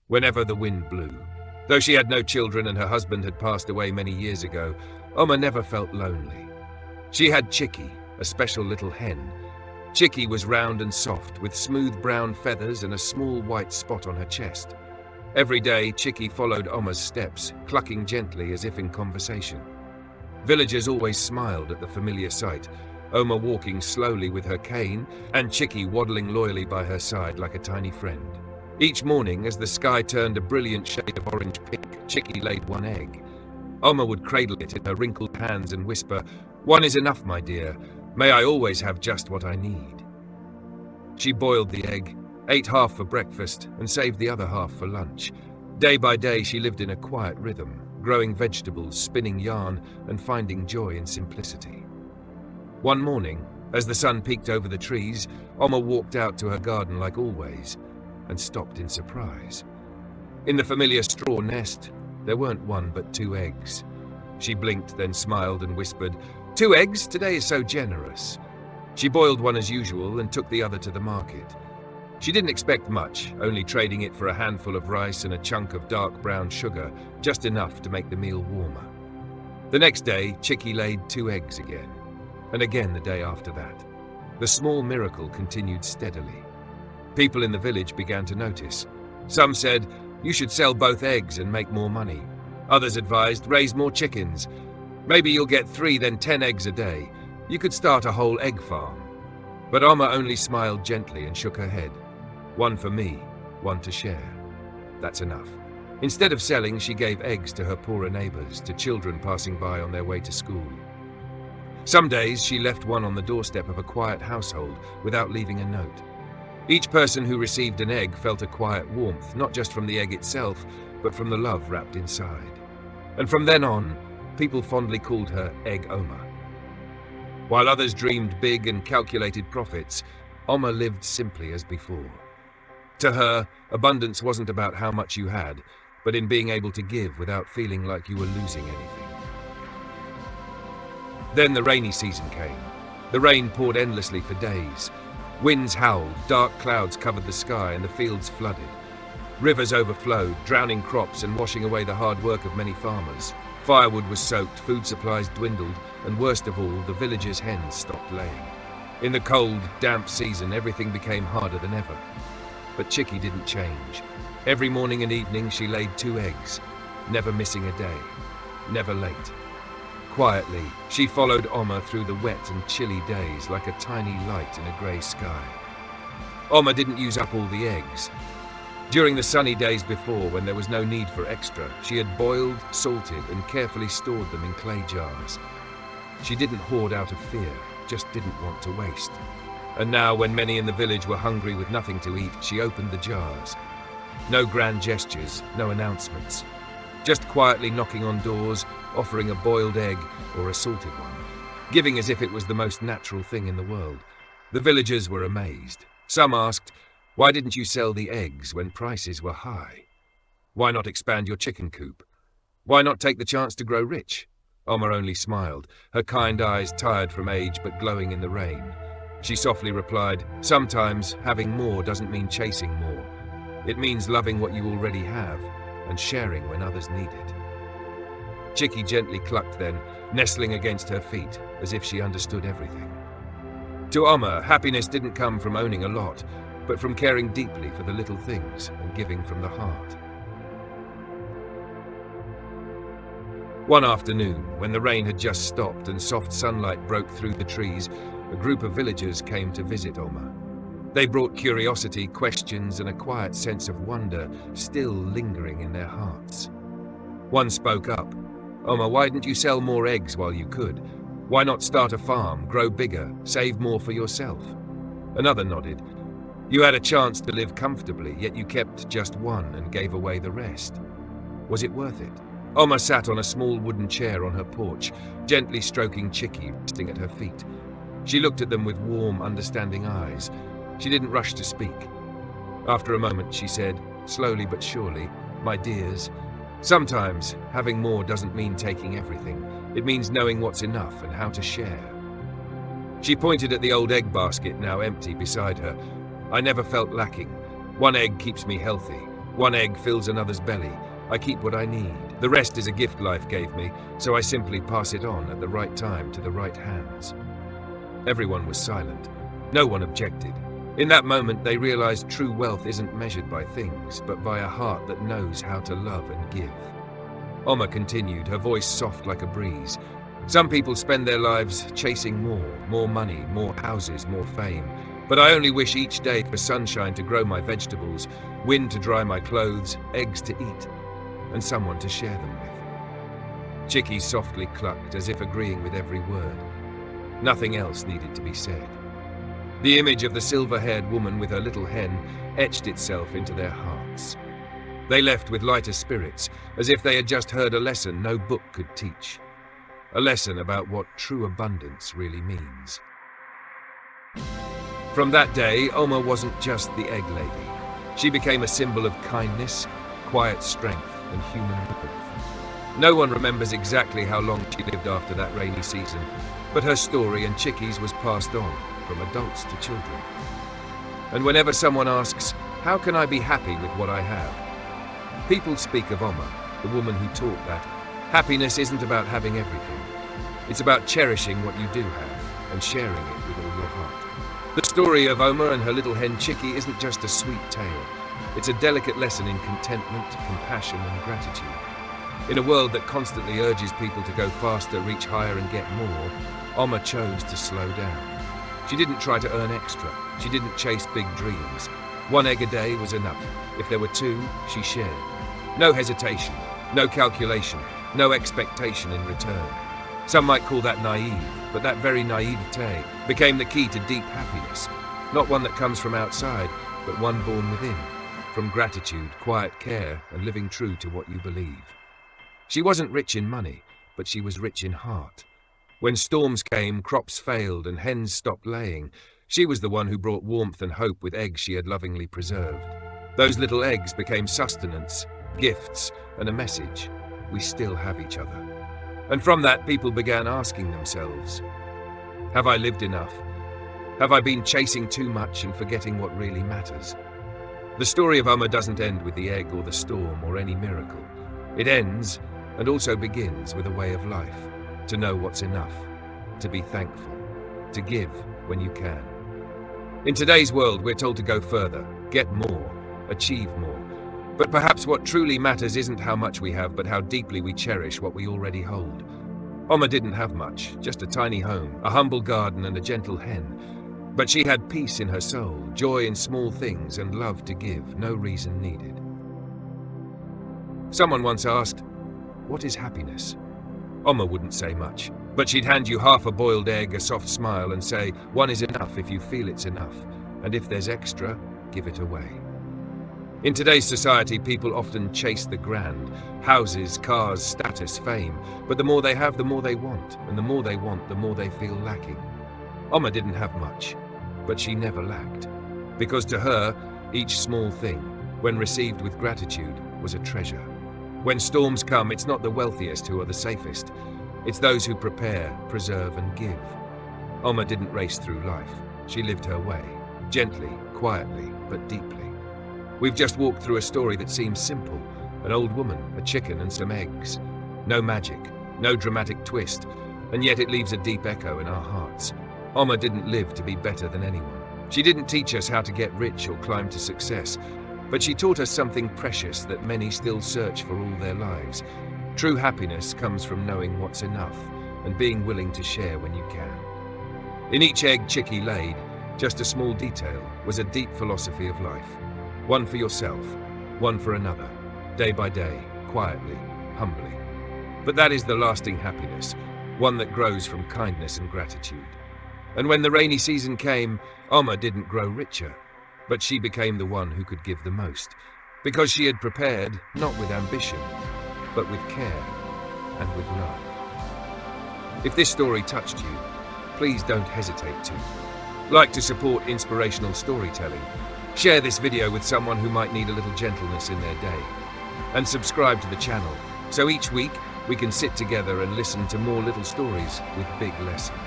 whenever the wind blew. Though she had no children and her husband had passed away many years ago, Oma never felt lonely. She had Chicky, a special little hen. Chicky was round and soft, with smooth brown feathers and a small white spot on her chest. Every day, Chicky followed Oma's steps, clucking gently as if in conversation. Villagers always smiled at the familiar sight, Oma walking slowly with her cane and Chicky waddling loyally by her side like a tiny friend. Each morning, as the sky turned a brilliant shade of orange-pink, Chicky laid one egg. Oma would cradle it in her wrinkled hands and whisper, "One is enough, my dear. May I always have just what I need." She boiled the egg, ate half for breakfast, and saved the other half for lunch. Day by day, she lived in a quiet rhythm, growing vegetables, spinning yarn, and finding joy in simplicity. One morning, as the sun peeked over the trees, Oma walked out to her garden like always, and stopped in surprise. In the familiar straw nest, there weren't one but 2 eggs. She blinked, then smiled and whispered, "2 eggs? Today is so generous." She boiled one as usual and took the other to the market. She didn't expect much, only trading it for a handful of rice and a chunk of dark brown sugar, just enough to make the meal warmer. The next day, Chicky laid 2 eggs again, and again the day after that. The small miracle continued steadily. People in the village began to notice. Some said, "You should sell both eggs and make more money." Others advised, "Raise more chickens. Maybe you'll get 3, then 10 eggs a day. You could start a whole egg farm." But Oma only smiled gently and shook her head. "One for me, one to share. That's enough." Instead of selling, she gave eggs to her poorer neighbors, to children passing by on their way to school. Some days she left one on the doorstep of a quiet household without leaving a note. Each person who received an egg felt a quiet warmth, not just from the egg itself, but from the love wrapped inside. And from then on, people fondly called her Egg Oma. While others dreamed big and calculated profits, Oma lived simply as before. To her, abundance wasn't about how much you had, but in being able to give without feeling like you were losing anything. Then the rainy season came. The rain poured endlessly for days. Winds howled, dark clouds covered the sky, and the fields flooded. Rivers overflowed, drowning crops and washing away the hard work of many farmers. Firewood was soaked, food supplies dwindled, and worst of all, the villagers' hens stopped laying. In the cold, damp season, everything became harder than ever. But Chicky didn't change. Every morning and evening she laid 2 eggs, never missing a day, never late. Quietly, she followed Oma through the wet and chilly days like a tiny light in a grey sky. Oma didn't use up all the eggs. During the sunny days before, when there was no need for extra, she had boiled, salted, and carefully stored them in clay jars. She didn't hoard out of fear, just didn't want to waste. And now, when many in the village were hungry with nothing to eat, she opened the jars. No grand gestures, no announcements. Just quietly knocking on doors, offering a boiled egg or a salted one, giving as if it was the most natural thing in the world. The villagers were amazed. Some asked, "Why didn't you sell the eggs when prices were high? Why not expand your chicken coop? Why not take the chance to grow rich?" Oma only smiled, her kind eyes tired from age but glowing in the rain. She softly replied, "Sometimes having more doesn't mean chasing more. It means loving what you already have and sharing when others need it." Chicky gently clucked then, nestling against her feet, as if she understood everything. To Oma, happiness didn't come from owning a lot, but from caring deeply for the little things and giving from the heart. One afternoon, when the rain had just stopped and soft sunlight broke through the trees, a group of villagers came to visit Oma. They brought curiosity, questions, and a quiet sense of wonder still lingering in their hearts. One spoke up. "Oma, why didn't you sell more eggs while you could? Why not start a farm, grow bigger, save more for yourself?" Another nodded. "You had a chance to live comfortably, yet you kept just one and gave away the rest. Was it worth it?" Oma sat on a small wooden chair on her porch, gently stroking Chicky resting at her feet. She looked at them with warm, understanding eyes. She didn't rush to speak. After a moment, she said, slowly but surely, "My dears, sometimes having more doesn't mean taking everything. It means knowing what's enough and how to share." She pointed at the old egg basket now empty beside her. "I never felt lacking. One egg keeps me healthy. One egg fills another's belly. I keep what I need. The rest is a gift life gave me, so I simply pass it on at the right time to the right hands." Everyone was silent. No one objected. In that moment, they realized true wealth isn't measured by things, but by a heart that knows how to love and give. Oma continued, her voice soft like a breeze. "Some people spend their lives chasing more money, more houses, more fame. But I only wish each day for sunshine to grow my vegetables, wind to dry my clothes, eggs to eat, and someone to share them with." Chicky softly clucked, as if agreeing with every word. Nothing else needed to be said. The image of the silver-haired woman with her little hen etched itself into their hearts. They left with lighter spirits, as if they had just heard a lesson no book could teach. A lesson about what true abundance really means. From that day, Oma wasn't just the egg lady. She became a symbol of kindness, quiet strength, and human warmth. No one remembers exactly how long she lived after that rainy season, but her story and Chicky's was passed on from adults to children. And whenever someone asks, "How can I be happy with what I have?" people speak of Oma, the woman who taught that happiness isn't about having everything. It's about cherishing what you do have and sharing it with all your heart. The story of Oma and her little hen Chicky isn't just a sweet tale. It's a delicate lesson in contentment, compassion, and gratitude. In a world that constantly urges people to go faster, reach higher, and get more, Oma chose to slow down. She didn't try to earn extra. She didn't chase big dreams. One egg a day was enough. If there were two, she shared. No hesitation, no calculation, no expectation in return. Some might call that naive, but that very naivete became the key to deep happiness. Not one that comes from outside, but one born within, from gratitude, quiet care, and living true to what you believe. She wasn't rich in money, but she was rich in heart. When storms came, crops failed, and hens stopped laying, she was the one who brought warmth and hope with eggs she had lovingly preserved. Those little eggs became sustenance, gifts, and a message. We still have each other. And from that, people began asking themselves, have I lived enough? Have I been chasing too much and forgetting what really matters? The story of Oma doesn't end with the egg or the storm or any miracle. It ends and also begins with a way of life, to know what's enough, to be thankful, to give when you can. In today's world, we're told to go further, get more, achieve more. But perhaps what truly matters isn't how much we have, but how deeply we cherish what we already hold. Oma didn't have much, just a tiny home, a humble garden, and a gentle hen. But she had peace in her soul, joy in small things, and love to give, no reason needed. Someone once asked, what is happiness? Oma wouldn't say much, but she'd hand you half a boiled egg, a soft smile, and say, one is enough if you feel it's enough, and if there's extra, give it away. In today's society, people often chase the grand, houses, cars, status, fame, but the more they have, the more they want, and the more they want, the more they feel lacking. Oma didn't have much, but she never lacked, because to her, each small thing, when received with gratitude, was a treasure. When storms come, it's not the wealthiest who are the safest, it's those who prepare, preserve, and give. Oma didn't race through life. She lived her way, gently, quietly, but deeply. We've just walked through a story that seems simple. An old woman, a chicken, and some eggs. No magic, no dramatic twist, and yet it leaves a deep echo in our hearts. Oma didn't live to be better than anyone. She didn't teach us how to get rich or climb to success, but she taught us something precious that many still search for all their lives. True happiness comes from knowing what's enough and being willing to share when you can. In each egg Chicky laid, just a small detail, was a deep philosophy of life. One for yourself, one for another, day by day, quietly, humbly. But that is the lasting happiness, one that grows from kindness and gratitude. And when the rainy season came, Oma didn't grow richer, but she became the one who could give the most, because she had prepared, not with ambition, but with care and with love. If this story touched you, please don't hesitate to. Like to support inspirational storytelling, share this video with someone who might need a little gentleness in their day. And subscribe to the channel, so each week we can sit together and listen to more little stories with big lessons.